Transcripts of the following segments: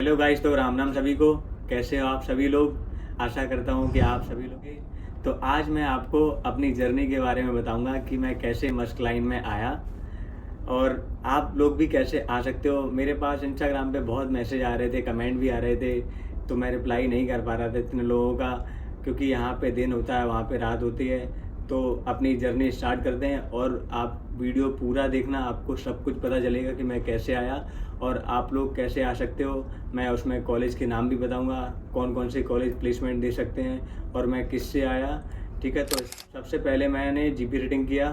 Hello guys, तो राम राम सभी को। कैसे हो आप सभी लोग? आशा करता हूँ कि आप सभी लोग तो आज मैं आपको अपनी जर्नी के बारे में बताऊंगा कि मैं कैसे मस्क लाइन में आया और आप लोग भी कैसे आ सकते हो। मेरे पास इंस्टाग्राम पे बहुत मैसेज आ रहे थे, कमेंट भी आ रहे थे, तो मैं रिप्लाई नहीं कर पा रहा था इतने लोगों का, क्योंकि यहाँ पे दिन होता है, वहाँ पे रात होती है। तो अपनी जर्नी स्टार्ट करते हैं और आप वीडियो पूरा देखना, आपको सब कुछ पता चलेगा कि मैं कैसे आया और आप लोग कैसे आ सकते हो। मैं उसमें कॉलेज के नाम भी बताऊंगा, कौन कौन से कॉलेज प्लेसमेंट दे सकते हैं और मैं किससे आया। ठीक है, तो सबसे पहले मैंने जीपी रेटिंग किया।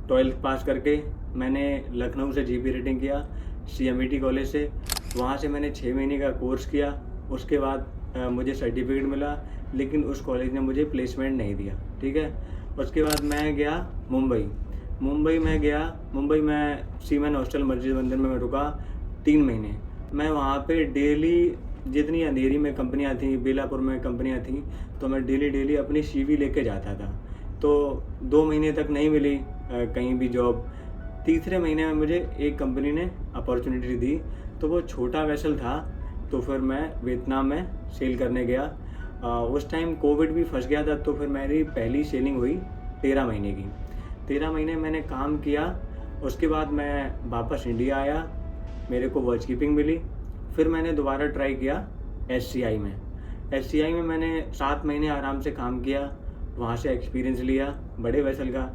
12th पास करके मैंने लखनऊ से जीपी रेटिंग किया, CMET कॉलेज से। वहाँ से मैंने 6 महीने का कोर्स किया। उसके बाद मुझे सर्टिफिकेट मिला, लेकिन उस कॉलेज ने मुझे प्लेसमेंट नहीं दिया। ठीक है, उसके बाद मैं गया मुंबई में सीमेन हॉस्टल मस्जिद मंदिर में मैं रुका 3 महीने। मैं वहाँ पे डेली, जितनी अंधेरी में कंपनियाँ थी, बेलापुर में कंपनियाँ थी, तो मैं डेली अपनी CV लेके जाता था। तो 2 महीने तक नहीं मिली कहीं भी जॉब। तीसरे महीने में मुझे एक कंपनी ने अपॉर्चुनिटी दी, तो वो छोटा वेसल था, तो फिर मैं वियतनाम में सेल करने गया। उस टाइम कोविड भी फंस गया था, तो फिर मेरी पहली सेलिंग हुई 13 महीने की। 13 महीने मैंने काम किया। उसके बाद मैं वापस इंडिया आया, मेरे को वॉच कीपिंग मिली। फिर मैंने दोबारा ट्राई किया SCI में। SCI में मैंने 7 महीने आराम से काम किया, वहाँ से एक्सपीरियंस लिया बड़े वेसल का।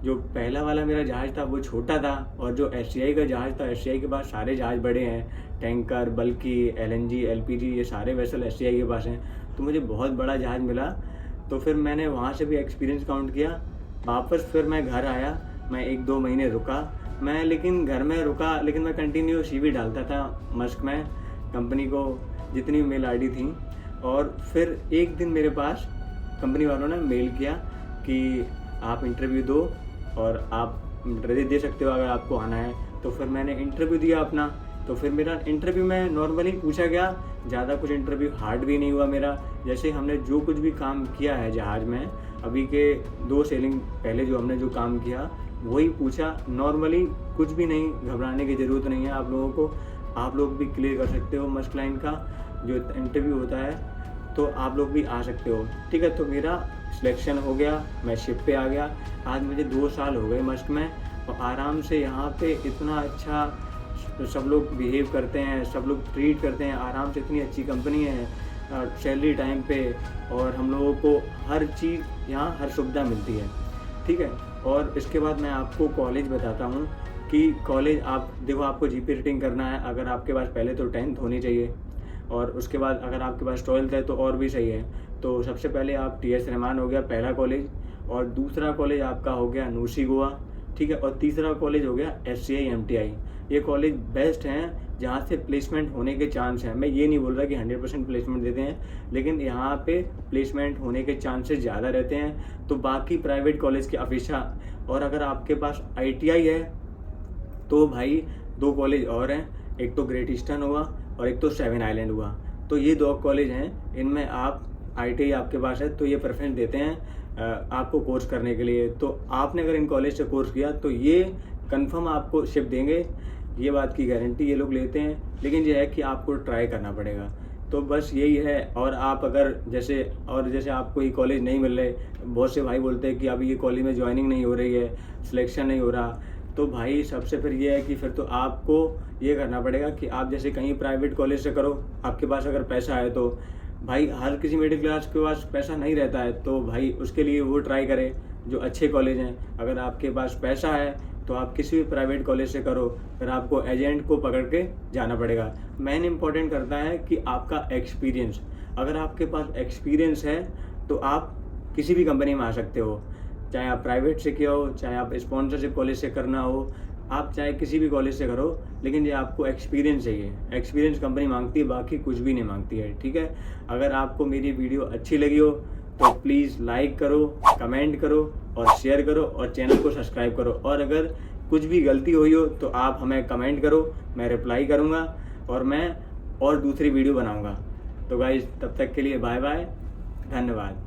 जो पहला वाला मेरा जहाज़ था वो छोटा था, और जो SCI का जहाज़ था, SCI के पास सारे जहाज़ बड़े हैं, टैंकर, बल्कि LNG, LPG, ये सारे वेसल SCI के पास हैं। तो मुझे बहुत बड़ा जहाज़ मिला, तो फिर मैंने वहाँ से भी एक्सपीरियंस काउंट किया। वापस फिर मैं घर आया, मैं 1-2 महीने रुका मैं, लेकिन घर में रुका, लेकिन मैं कंटिन्यू CV डालता था मस्क में, कंपनी को जितनी मेल ID थी। और फिर एक दिन मेरे पास कंपनी वालों ने मेल किया कि आप इंटरव्यू दो और आप इंटरव्यू दे सकते हो अगर आपको आना है। तो फिर मैंने इंटरव्यू दिया अपना। तो फिर मेरा इंटरव्यू में नॉर्मली पूछा गया, ज़्यादा कुछ इंटरव्यू हार्ड भी नहीं हुआ मेरा। जैसे हमने जो कुछ भी काम किया है जहाज़ में, अभी के 2 सेलिंग पहले जो हमने जो काम किया वही पूछा नॉर्मली। कुछ भी नहीं, घबराने की ज़रूरत नहीं है आप लोगों को। आप लोग भी क्लियर कर सकते हो मस्क लाइन का जो इंटरव्यू होता है, तो आप लोग भी आ सकते हो। ठीक है, तो मेरा सिलेक्शन हो गया, मैं शिप पे आ गया। आज मुझे 2 साल हो गए मस्क में, और आराम से यहाँ पे इतना अच्छा सब लोग बिहेव करते हैं, सब लोग ट्रीट करते हैं आराम से। इतनी अच्छी कंपनी है, सैलरी टाइम पे, और हम लोगों को हर चीज़ यहाँ, हर सुविधा मिलती है। ठीक है, और इसके बाद मैं आपको कॉलेज बताता हूँ कि कॉलेज आप देखो, आपको जीपी रेटिंग करना है। अगर आपके पास पहले तो 10th होनी चाहिए, और उसके बाद अगर आपके पास 12th है तो और भी सही है। तो सबसे पहले आप TS रहमान हो गया पहला कॉलेज, और दूसरा कॉलेज आपका हो गया नूसी गोवा। ठीक है, और तीसरा कॉलेज हो गया SCI MTI। ये कॉलेज बेस्ट हैं जहाँ से प्लेसमेंट होने के चांस हैं। मैं ये नहीं बोल रहा कि 100% प्लेसमेंट देते हैं, लेकिन यहाँ पे प्लेसमेंट होने के चांसेस ज़्यादा रहते हैं तो बाकी प्राइवेट कॉलेज की अपेक्षा। और अगर आपके पास ITI है तो भाई 2 कॉलेज और हैं, एक तो ग्रेट ईस्टर्न हुआ और एक तो 7 आइलैंड हुआ। तो ये 2 कॉलेज हैं, इनमें आप ITI आपके पास है तो ये प्रेफरेंस देते हैं आपको कोर्स करने के लिए। तो आपने अगर इन कॉलेज से कोर्स किया तो ये कंफर्म आपको शिप देंगे, ये बात की गारंटी ये लोग लेते हैं। लेकिन ये है कि आपको ट्राई करना पड़ेगा। तो बस यही है। और आप अगर जैसे आपको ये कॉलेज नहीं मिल रहे, बहुत से भाई बोलते हैं कि अभी ये कॉलेज में ज्वाइनिंग नहीं हो रही है, सिलेक्शन नहीं हो रहा, तो भाई सबसे फिर ये है कि फिर तो आपको ये करना पड़ेगा कि आप जैसे कहीं प्राइवेट कॉलेज से करो। आपके पास अगर पैसा है तो भाई, हर किसी मिडिल क्लास के पास पैसा नहीं रहता है, तो भाई उसके लिए वो ट्राई करे जो अच्छे कॉलेज हैं। अगर आपके पास पैसा है तो आप किसी भी प्राइवेट कॉलेज से करो, फिर आपको एजेंट को पकड़ के जाना पड़ेगा। मेन इंपॉर्टेंट करता है कि आपका एक्सपीरियंस। अगर आपके पास एक्सपीरियंस है तो आप किसी भी कंपनी में आ सकते हो, चाहे आप प्राइवेट से किया हो, चाहे आप स्पॉन्सरशिप कॉलेज से करना हो, आप चाहे किसी भी कॉलेज से करो, लेकिन ये आपको एक्सपीरियंस चाहिए। एक्सपीरियंस कंपनी मांगती है, बाकी कुछ भी नहीं मांगती है। ठीक है, अगर आपको मेरी वीडियो अच्छी लगी हो तो प्लीज़ लाइक करो, कमेंट करो और शेयर करो, और चैनल को सब्सक्राइब करो। और अगर कुछ भी गलती हुई हो तो आप हमें कमेंट करो, मैं रिप्लाई करूँगा और मैं और दूसरी वीडियो बनाऊँगा। तो गाइस, तब तक के लिए बाय बाय, धन्यवाद।